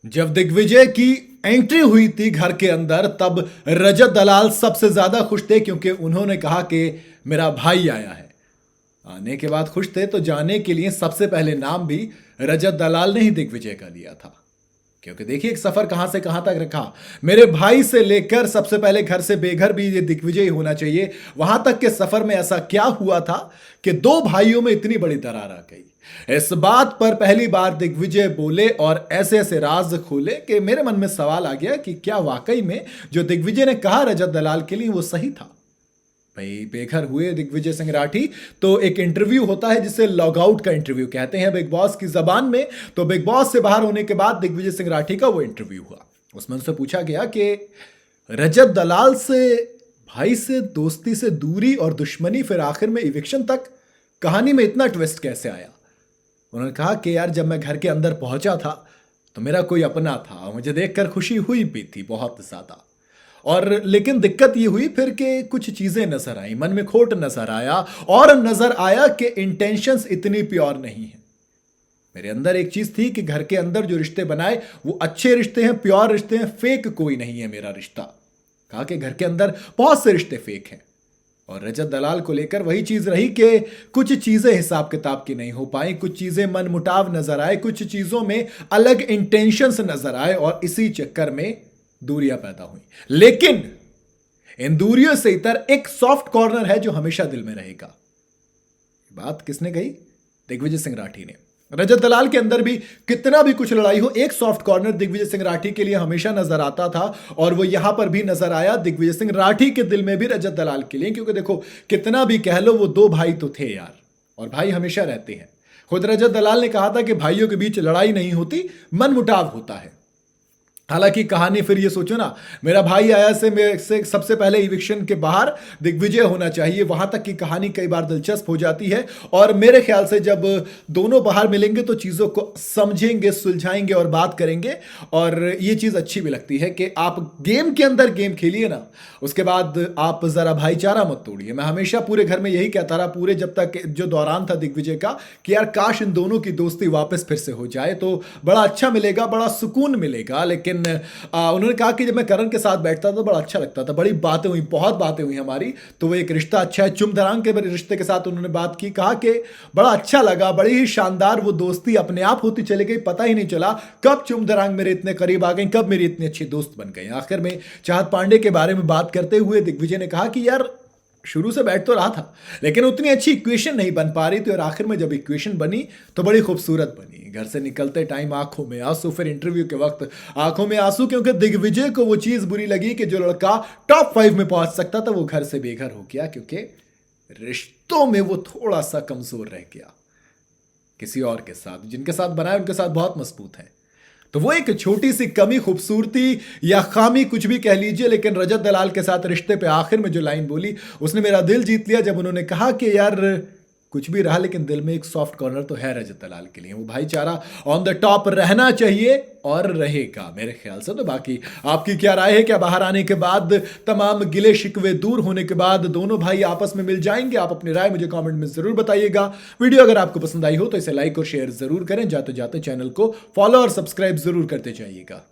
जब दिग्विजय की एंट्री हुई थी घर के अंदर तब रजत दलाल सबसे ज्यादा खुश थे क्योंकि उन्होंने कहा कि मेरा भाई आया है। आने के बाद खुश थे तो जाने के लिए सबसे पहले नाम भी रजत दलाल ने ही दिग्विजय का लिया था। क्योंकि देखिए एक सफर कहां से कहां तक रखा, मेरे भाई से लेकर सबसे पहले घर से बेघर भी ये दिग्विजय ही होना चाहिए, वहां तक के सफर में ऐसा क्या हुआ था कि दो भाइयों में इतनी बड़ी दरार आ गई। इस बात पर पहली बार दिग्विजय बोले और ऐसे ऐसे राज खोले कि मेरे मन में सवाल आ गया कि क्या वाकई में जो दिग्विजय ने कहा रजत दलाल के लिए वो सही था। भाई बेघर हुए दिग्विजय सिंह राठी तो एक इंटरव्यू होता है जिसे लॉग आउट का इंटरव्यू कहते हैं बिग बॉस की जबान में। तो बिग बॉस से बाहर होने के बाद दिग्विजय सिंह राठी का वो इंटरव्यू हुआ, उसमें उनसे पूछा गया कि रजत दलाल से भाई से दोस्ती से दूरी और दुश्मनी फिर आखिर में इविक्शन तक, कहानी में इतना ट्विस्ट कैसे आया। उन्होंने कहा कि यार जब मैं घर के अंदर पहुंचा था तो मेरा कोई अपना था, मुझे देखकर खुशी हुई भी थी बहुत ज्यादा, और लेकिन दिक्कत ये हुई फिर कि कुछ चीजें नजर आई, मन में खोट नजर आया और नजर आया कि इंटेंशंस इतनी प्योर नहीं है। मेरे अंदर एक चीज थी कि घर के अंदर जो रिश्ते बनाए वो अच्छे रिश्ते हैं, प्योर रिश्ते हैं, फेक कोई नहीं है मेरा रिश्ता। कहा कि घर के अंदर बहुत से रिश्ते फेक हैं। और रजत दलाल को लेकर वही चीज रही कि कुछ चीजें हिसाब किताब की नहीं हो पाई, कुछ चीजें मन मुटाव नजर आए, कुछ चीजों में अलग इंटेंशंस नजर आए और इसी चक्कर में दूरियां पैदा हुई। लेकिन इन दूरियों से इतर एक सॉफ्ट कॉर्नर है जो हमेशा दिल में रहेगा। बात किसने कही? दिग्विजय सिंह राठी ने। रजत दलाल के अंदर भी कितना भी कुछ लड़ाई हो, एक सॉफ्ट कॉर्नर दिग्विजय सिंह राठी के लिए हमेशा नजर आता था और वो यहां पर भी नजर आया दिग्विजय सिंह राठी के दिल में भी रजत दलाल के लिए। क्योंकि देखो कितना भी कह लो वो दो भाई तो थे यार, और भाई हमेशा रहते हैं। खुद रजत दलाल ने कहा था कि भाइयों के बीच लड़ाई नहीं होती, मन मुटाव होता है। हालांकि कहानी फिर ये सोचो ना, मेरा भाई आया से मेरे से सबसे पहले इविक्शन के बाहर दिग्विजय होना चाहिए, वहां तक की कहानी कई बार दिलचस्प हो जाती है। और मेरे ख्याल से जब दोनों बाहर मिलेंगे तो चीजों को समझेंगे, सुलझाएंगे और बात करेंगे। और ये चीज अच्छी भी लगती है कि आप गेम के अंदर गेम खेलिए ना, उसके बाद आप जरा भाईचारा मत तोड़िए। मैं हमेशा पूरे घर में यही कहता रहा, पूरे जब तक जो दौरान था दिग्विजय का, कि यार काश इन दोनों की दोस्ती वापस फिर से हो जाए तो बड़ा अच्छा मिलेगा, बड़ा सुकून मिलेगा। लेकिन उन्होंने कहा कि जब मैं करण के साथ बैठता था तो बड़ा अच्छा लगता था, बड़ी बातें हुई, बहुत बातें हुई हमारी, तो वो एक रिश्ता अच्छा है। चुम धरांग के रिश्ते के साथ उन्होंने बात की, कहा कि बड़ा अच्छा लगा, बड़ी ही शानदार वो दोस्ती अपने आप होती चली गई, पता ही नहीं चला कब चुम धरांग मेरे इतने करीब आ गई, कब मेरी इतनी अच्छी दोस्त बन गई। आखिर में चाहत पांडे के बारे में बात करते हुए दिग्विजय ने कहा कि यार शुरू से बैठ तो रहा था लेकिन उतनी अच्छी इक्वेशन नहीं बन पा रही थी, और आखिर में जब इक्वेशन बनी तो बड़ी खूबसूरत बनी। घर से निकलते टाइम आंखों में आंसू, फिर इंटरव्यू के वक्त आंखों में आंसू, क्योंकि दिग्विजय को वो चीज बुरी लगी कि जो लड़का टॉप 5 में पहुंच सकता था वो घर से बेघर हो गया, क्योंकि रिश्तों में वो थोड़ा सा कमजोर रह गया। किसी और के साथ, जिनके साथ बनाए उनके साथ बहुत मजबूत है। तो वो एक छोटी सी कमी, खूबसूरती या खामी कुछ भी कह लीजिए, लेकिन रजत दलाल के साथ रिश्ते पे आखिर में जो लाइन बोली उसने मेरा दिल जीत लिया, जब उन्होंने कहा कि यार कुछ भी रहा लेकिन दिल में एक सॉफ्ट कॉर्नर तो है रजत दलाल के लिए, वो भाईचारा ऑन द टॉप रहना चाहिए और रहेगा मेरे ख्याल से। तो बाकी आपकी क्या राय है? क्या बाहर आने के बाद तमाम गिले शिकवे दूर होने के बाद दोनों भाई आपस में मिल जाएंगे? आप अपनी राय मुझे कमेंट में जरूर बताइएगा। वीडियो अगर आपको पसंद आई हो तो इसे लाइक और शेयर जरूर करें। जाते जाते चैनल को फॉलो और सब्सक्राइब जरूर करते जाइएगा।